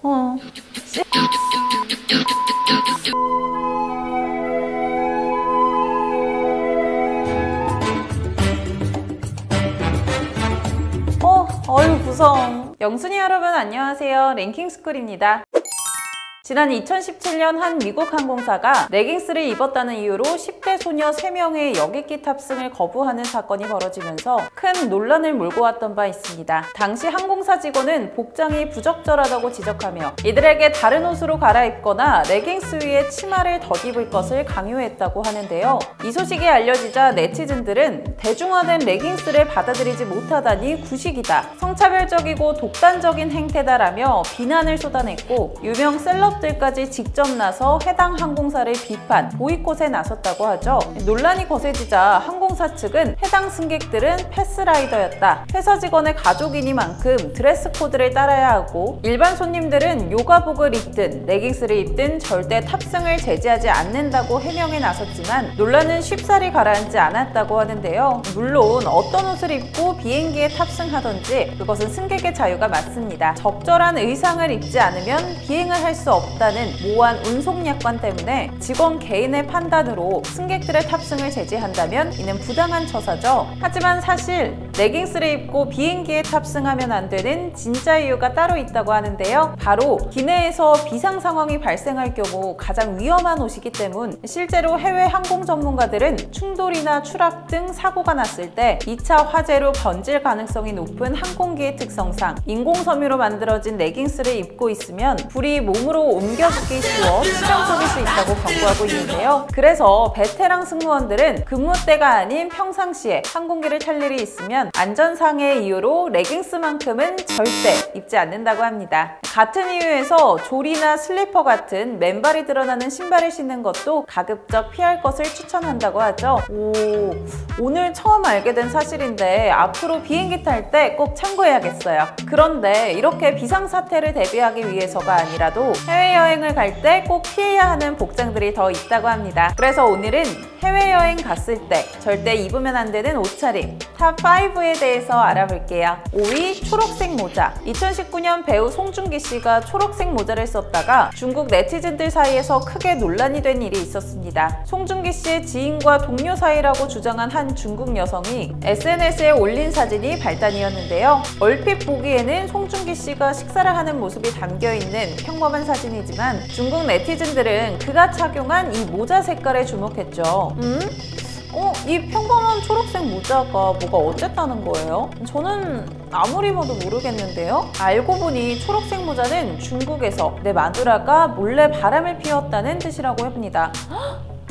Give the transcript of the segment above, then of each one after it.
어휴 무서워. 영순이 여러분 안녕하세요. 랭킹스쿨입니다. 지난 2017년 한 미국 항공사가 레깅스를 입었다는 이유로 10대 소녀 3명의 여객기 탑승을 거부하는 사건이 벌어지면서 큰 논란을 몰고 왔던 바 있습니다. 당시 항공사 직원은 복장이 부적절하다고 지적하며 이들에게 다른 옷으로 갈아입거나 레깅스 위에 치마를 덧입을 것을 강요했다고 하는데요. 이 소식이 알려지자 네티즌들은 대중화된 레깅스를 받아들이지 못하다니 구식이다, 성차별적이고 독단적인 행태다라며 비난을 쏟아냈고 유명 셀럽들까지 직접 나서 해당 항공사를 비판, 보이콧에 나섰다고 하죠. 논란이 거세지자 항공사 측은 해당 승객들은 패스라이더였다, 회사 직원의 가족이니만큼 드레스 코드를 따라야 하고 일반 손님들은 요가복을 입든 레깅스를 입든 절대 탑승을 제지하지 않는다고 해명에 나섰지만 논란은 쉽사리 가라앉지 않았다고 하는데요. 물론 어떤 옷을 입고 비행기에 탑승하던지 그것은 승객의 자유가 맞습니다. 적절한 의상을 입지 않으면 비행을 할 수 없다는 모호한 운송약관 때문에 직원 개인의 판단으로 승객들의 탑승을 제지한다면 이는 부당한 처사죠. 하지만 사실 레깅스를 입고 비행기에 탑승하면 안 되는 진짜 이유가 따로 있다고 하는데요. 바로 기내에서 비상 상황이 발생할 경우 가장 위험한 옷이기 때문 실제로 해외 항공 전문가들은 충돌이나 추락 등 사고가 났을 때 2차 화재로 번질 가능성이 높은 항공기의 특성상 인공섬유로 만들어진 레깅스를 입고 있으면 불이 몸으로 옮겨붙기 쉬워 치명적일 수 있다고 경고하고 있는데요. 그래서 베테랑 승무원들은 근무 때가 아닌 평상시에 항공기를 탈 일이 있으면 안전상의 이유로 레깅스만큼은 절대 입지 않는다고 합니다. 같은 이유에서 조리나 슬리퍼 같은 맨발이 드러나는 신발을 신는 것도 가급적 피할 것을 추천한다고 하죠. 오늘 처음 알게 된 사실인데 앞으로 비행기 탈 때 꼭 참고해야겠어요. 그런데 이렇게 비상사태를 대비하기 위해서가 아니라도 해외여행을 갈 때 꼭 피해야 하는 복장들이 더 있다고 합니다. 그래서 오늘은 해외여행 갔을 때 절대 입으면 안 되는 옷차림 탑5에 대해서 알아볼게요. 5위 초록색 모자. 2019년 배우 송중기 씨가 초록색 모자를 썼다가 중국 네티즌들 사이에서 크게 논란이 된 일이 있었습니다. 송중기 씨의 지인과 동료 사이라고 주장한 한 중국 여성이 SNS에 올린 사진이 발단이었는데요. 얼핏 보기에는 송중기 씨가 식사를 하는 모습이 담겨있는 평범한 사진이지만 중국 네티즌들은 그가 착용한 이 모자 색깔에 주목했죠. 이 평범한 초록색 모자가 뭐가 어쨌다는 거예요? 저는 아무리 봐도 모르겠는데요? 알고 보니 초록색 모자는 중국에서 내 마누라가 몰래 바람을 피웠다는 뜻이라고 합니다.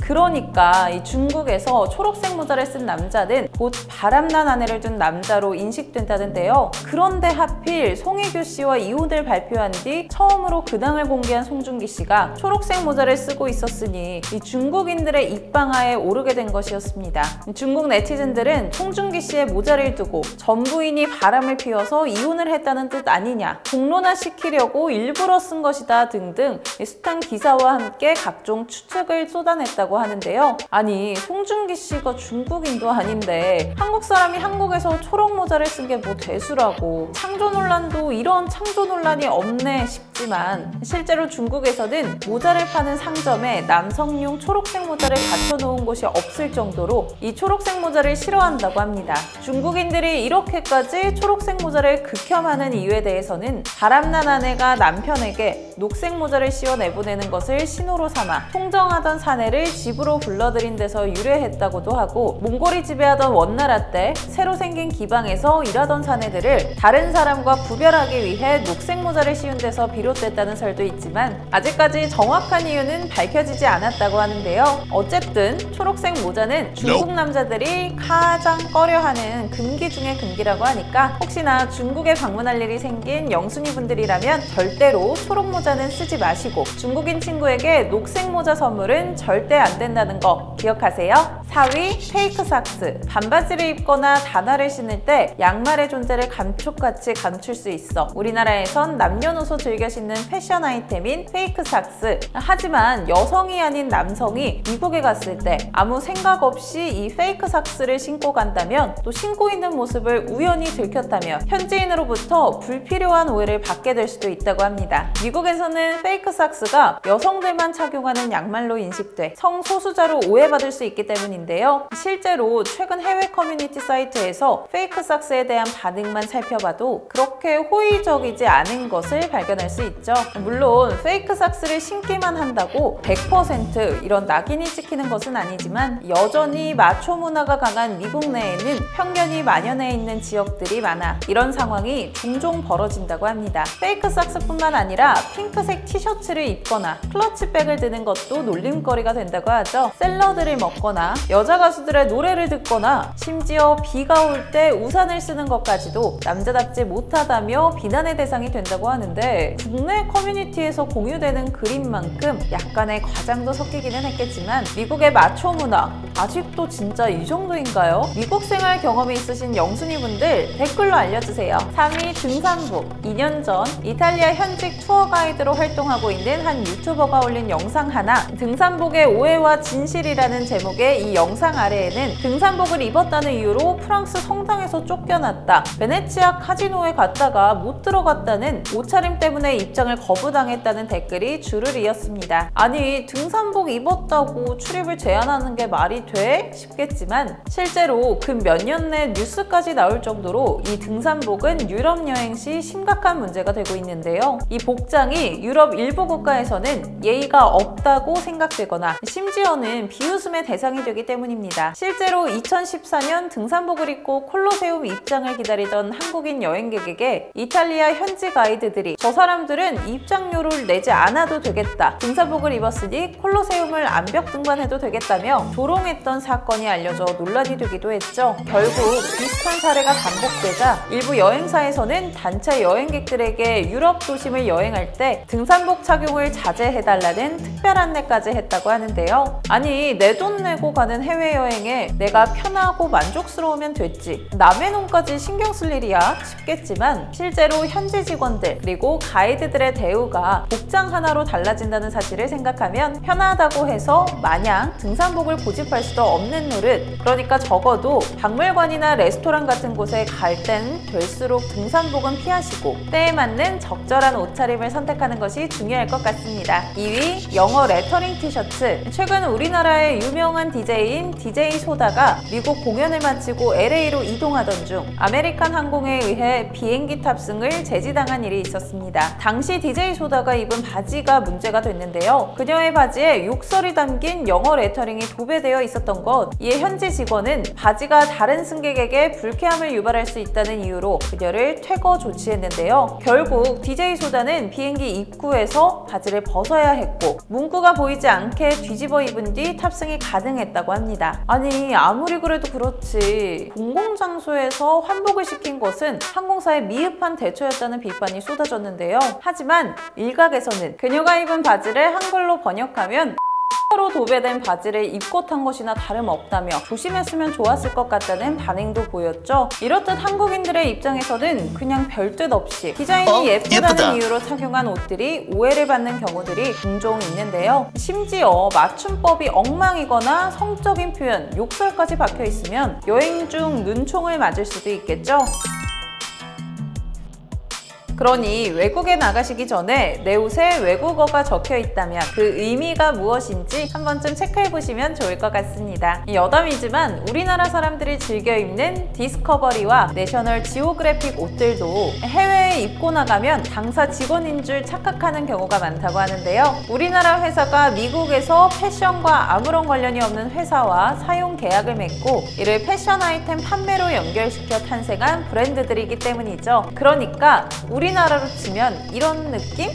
그러니까 이 중국에서 초록색 모자를 쓴 남자는 곧 바람난 아내를 둔 남자로 인식된다는데요. 그런데 하필 송혜교 씨와 이혼을 발표한 뒤 처음으로 근황을 공개한 송중기 씨가 초록색 모자를 쓰고 있었으니 이 중국인들의 입방아에 오르게 된 것이었습니다. 중국 네티즌들은 송중기 씨의 모자를 두고 전 부인이 바람을 피워서 이혼을 했다는 뜻 아니냐, 공론화시키려고 일부러 쓴 것이다 등등 숱한 기사와 함께 각종 추측을 쏟아냈다고 하는데요. 아니 송중기 씨가 중국인도 아닌데 한국 사람이 한국에서 초록 모자를 쓴 게 뭐 대수라고, 창조 논란도 이런 창조 논란이 없네 싶지만 실제로 중국에서는 모자를 파는 상점에 남성용 초록색 모자를 갖춰놓은 곳이 없을 정도로 이 초록색 모자를 싫어한다고 합니다. 중국인들이 이렇게까지 초록색 모자를 극혐하는 이유에 대해서는 바람난 아내가 남편에게 녹색 모자를 씌워 내보내는 것을 신호로 삼아 통정하던 사내를 집으로 불러들인 데서 유래했다고도 하고, 몽골이 지배하던 원나라 때 새로 생긴 기방에서 일하던 사내들을 다른 사람과 구별하기 위해 녹색 모자를 씌운 데서 비롯됐다는 설도 있지만 아직까지 정확한 이유는 밝혀지지 않았다고 하는데요. 어쨌든 초록색 모자는 중국 남자들이 가장 꺼려하는 금기 중의 금기라고 하니까 혹시나 중국에 방문할 일이 생긴 영순이 분들이라면 절대로 초록 모자는 쓰지 마시고 중국인 친구에게 녹색 모자 선물은 절대 안 된다는 거 기억하세요. 4위 페이크 삭스. 반바지를 입거나 단화를 신을 때 양말의 존재를 감쪽같이 감출 수 있어 우리나라에선 남녀노소 즐겨 신는 신는 패션 아이템인 페이크 삭스. 하지만 여성이 아닌 남성이 미국에 갔을 때 아무 생각 없이 이 페이크 삭스를 신고 간다면, 또 신고 있는 모습을 우연히 들켰다면 현지인으로부터 불필요한 오해를 받게 될 수도 있다고 합니다. 미국에서는 페이크 삭스가 여성들만 착용하는 양말로 인식돼 성소수자로 오해받을 수 있기 때문인데요. 실제로 최근 해외 커뮤니티 사이트에서 페이크 삭스에 대한 반응만 살펴봐도 그렇게 호의적이지 않은 것을 발견할 수 있죠. 물론 페이크 삭스를 신기만 한다고 100% 이런 낙인이 찍히는 것은 아니지만, 여전히 마초 문화가 강한 미국 내에는 편견이 만연해 있는 지역들이 많아 이런 상황이 종종 벌어진다고 합니다. 페이크 삭스뿐만 아니라 핑크색 티셔츠를 입거나 클러치백을 드는 것도 놀림거리가 된다고 하죠. 샐러드를 먹거나 여자 가수들의 노래를 듣거나 심지어 비가 올 때 우산을 쓰는 것까지도 남자답지 못하다며 비난의 대상이 된다고 하는데, 국내 커뮤니티에서 공유되는 글인만큼 약간의 과장도 섞이기는 했겠지만 미국의 마초 문화 아직도 진짜 이 정도인가요? 미국 생활 경험이 있으신 영순이 분들 댓글로 알려주세요. 3위 등산복. 2년 전 이탈리아 현직 투어 가이드로 활동하고 있는 한 유튜버가 올린 영상 하나, 등산복의 오해와 진실이라는 제목의 이 영상 아래에는 등산복을 입었다는 이유로 프랑스 성당에서 쫓겨났다, 베네치아 카지노에 갔다가 못 들어갔다는 옷차림 때문에 입장을 거부당했다는 댓글이 줄을 이었습니다. 아니, 등산복 입었다고 출입을 제한하는 게 말이 돼? 싶겠지만 실제로 그 몇 년 내 뉴스까지 나올 정도로 이 등산복은 유럽 여행 시 심각한 문제가 되고 있는데요. 이 복장이 유럽 일부 국가에서는 예의가 없다고 생각되거나 심지어는 비웃음의 대상이 되기 때문입니다. 실제로 2014년 등산복을 입고 콜로세움 입장을 기다리던 한국인 여행객에게 이탈리아 현지 가이드들이 저 사람들은 입장료를 내지 않아도 되겠다, 등산복을 입었으니 콜로세움을 암벽 등반해도 되겠다며 조롱했던 사건이 알려져 논란이 되기도 했죠. 결국 비슷한 사례가 반복되자 일부 여행사에서는 단체 여행객들에게 유럽 도심을 여행할 때 등산복 착용을 자제해달라는 특별 안내까지 했다고 하는데요. 아니, 내 돈 내고 가는 해외여행에 내가 편하고 만족스러우면 됐지, 남의 돈까지 신경 쓸 일이야 싶겠지만, 실제로 현지 직원들 그리고 가이드들의 대우가 복장 하나로 달라진다는 사실을 생각하면 편하다고 해서 마냥 등산복을 고집할 수도 없는 노릇. 그러니까 적어도 박물관이나 레스토랑 같은 곳에 갈 땐 될수록 등산복은 피하시고 때에 맞는 적절한 옷차림을 선택하는 것이 중요할 것 같습니다. 2위, 영어 레터링 티셔츠. 최근 우리나라의 유명한 DJ인 DJ 소다가 미국 공연을 마치고 LA로 이동하던 중 아메리칸 항공에 의해 비행기 탑승을 제지당한 일이 있었습니다. 당시 DJ 소다가 입은 바지가 문제가 됐는데요. 그녀의 바지에 욕설이 담긴 영어 레터링이 도배되어 있었던 것. 이에 현지 직원은 바지가 다른 승객에게 불쾌함을 유발할 수 있다는 이유로 그녀를 퇴거 조치했는데요. 결국 DJ 소다는 비행기 입구에서 바지를 벗어야 했고 문구가 보이지 않게 뒤집어 입은 뒤 탑승이 가능했다고 합니다. 아니, 아무리 그래도 그렇지 공공장소에서 환복을 시킨 것은 항공사의 미흡한 대처였다는 비판이 쏟아졌는데요. 하지만 일각에서는 그녀가 입은 바지를 한글로 번역하면 로 도배된 바지를 입고 탄 것이나 다름없다며 조심했으면 좋았을 것 같다는 반응도 보였죠. 이렇듯 한국인들의 입장에서는 그냥 별뜻 없이 디자인이 예쁘다는 이유로 착용한 옷들이 오해를 받는 경우들이 종종 있는데요. 심지어 맞춤법이 엉망이거나 성적인 표현, 욕설까지 박혀 있으면 여행 중 눈총을 맞을 수도 있겠죠. 그러니 외국에 나가시기 전에 내 옷에 외국어가 적혀 있다면 그 의미가 무엇인지 한 번쯤 체크해보시면 좋을 것 같습니다. 여담이지만 우리나라 사람들이 즐겨 입는 디스커버리와 내셔널 지오그래픽 옷들도 해외에 입고 나가면 당사 직원인 줄 착각하는 경우가 많다고 하는데요. 우리나라 회사가 미국에서 패션과 아무런 관련이 없는 회사와 사용 계약을 맺고 이를 패션 아이템 판매로 연결시켜 탄생한 브랜드들이기 때문이죠. 그러니까 우리나라로 치면 이런 느낌?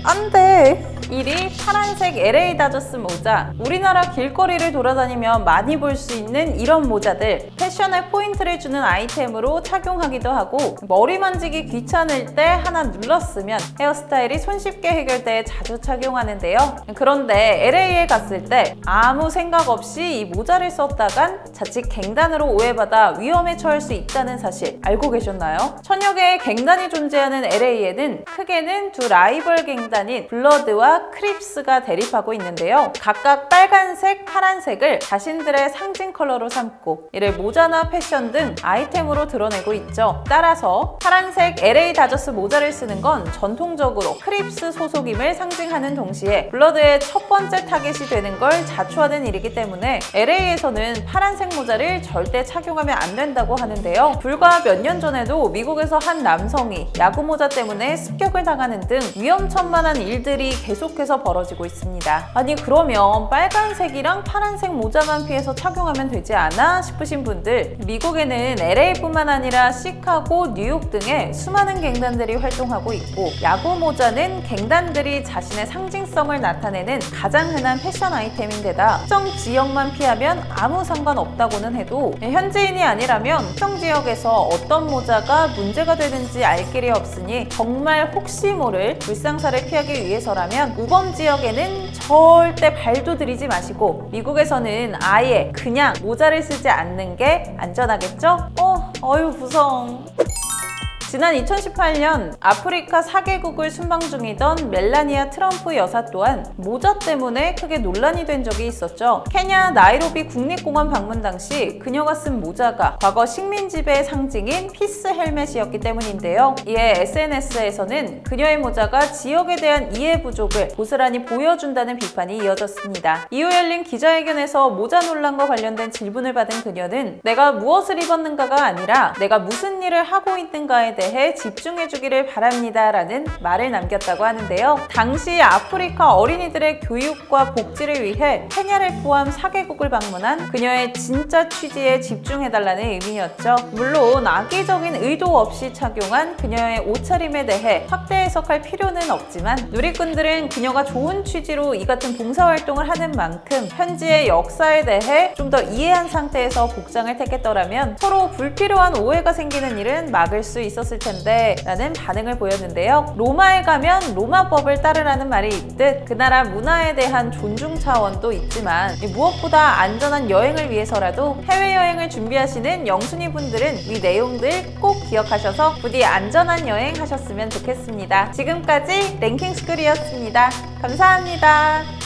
안 돼. 1위 파란색 LA 다저스 모자. 우리나라 길거리를 돌아다니면 많이 볼 수 있는 이런 모자들, 패션에 포인트를 주는 아이템으로 착용하기도 하고 머리 만지기 귀찮을 때 하나 눌렀으면 헤어스타일이 손쉽게 해결돼 자주 착용하는데요. 그런데 LA에 갔을 때 아무 생각 없이 이 모자를 썼다간 자칫 갱단으로 오해받아 위험에 처할 수 있다는 사실 알고 계셨나요? 천여 개의 갱단이 존재하는 LA에는 크게는 두 라이벌 갱단인 블러드와 크립스가 대립하고 있는데요. 각각 빨간색, 파란색을 자신들의 상징 컬러로 삼고 이를 모자나 패션 등 아이템으로 드러내고 있죠. 따라서 파란색 LA 다저스 모자를 쓰는 건 전통적으로 크립스 소속임을 상징하는 동시에 블러드의 첫 번째 타겟이 되는 걸 자초하는 일이기 때문에 LA에서는 파란색 모자를 절대 착용하면 안 된다고 하는데요. 불과 몇 년 전에도 미국에서 한 남성이 야구 모자 때문에 습격을 당하는 등 위험천만한 일들이 계속해서 벌어지고 있습니다. 아니 그러면 빨간색이랑 파란색 모자만 피해서 착용하면 되지 않아 싶으신 분들, 미국에는 LA뿐만 아니라 시카고, 뉴욕 등의 수많은 갱단들이 활동하고 있고 야구 모자는 갱단들이 자신의 상징성을 나타내는 가장 흔한 패션 아이템인데다 특정 지역만 피하면 아무 상관없다고는 해도 현지인이 아니라면 특정 지역에서 어떤 모자가 문제가 되는지 알 길이 없으니 정말 혹시 모를 불상사를 피하기 위해서라면 우범 지역에는 절대 발도 들이지 마시고 미국에서는 아예 그냥 모자를 쓰지 않는 게 안전하겠죠? 어휴 부성. 지난 2018년 아프리카 4개국을 순방 중이던 멜라니아 트럼프 여사 또한 모자 때문에 크게 논란이 된 적이 있었죠. 케냐 나이로비 국립공원 방문 당시 그녀가 쓴 모자가 과거 식민 지배의 상징인 피스 헬멧이었기 때문인데요. 이에 SNS에서는 그녀의 모자가 지역에 대한 이해 부족을 고스란히 보여준다는 비판이 이어졌습니다. 이후 열린 기자회견에서 모자 논란과 관련된 질문을 받은 그녀는 내가 무엇을 입었는가가 아니라 내가 무슨 일을 하고 있는가에 대해 집중해주기를 바랍니다 라는 말을 남겼다고 하는데요. 당시 아프리카 어린이들의 교육과 복지를 위해 케냐를 포함 4개국을 방문한 그녀의 진짜 취지에 집중해달라는 의미였죠. 물론 악의적인 의도 없이 착용한 그녀의 옷차림에 대해 확대 해석할 필요는 없지만 누리꾼들은 그녀가 좋은 취지로 이 같은 봉사활동을 하는 만큼 현지의 역사에 대해 좀 더 이해한 상태에서 복장을 택했더라면 서로 불필요한 오해가 생기는 일은 막을 수 있었을 텐데 라는 반응을 보였는데요. 로마에 가면 로마법을 따르라는 말이 있듯 그 나라 문화에 대한 존중 차원도 있지만 무엇보다 안전한 여행을 위해서라도 해외여행을 준비하시는 영순이 분들은 이 내용들 꼭 기억하셔서 부디 안전한 여행 하셨으면 좋겠습니다. 지금까지 랭킹스쿨이었습니다. 감사합니다.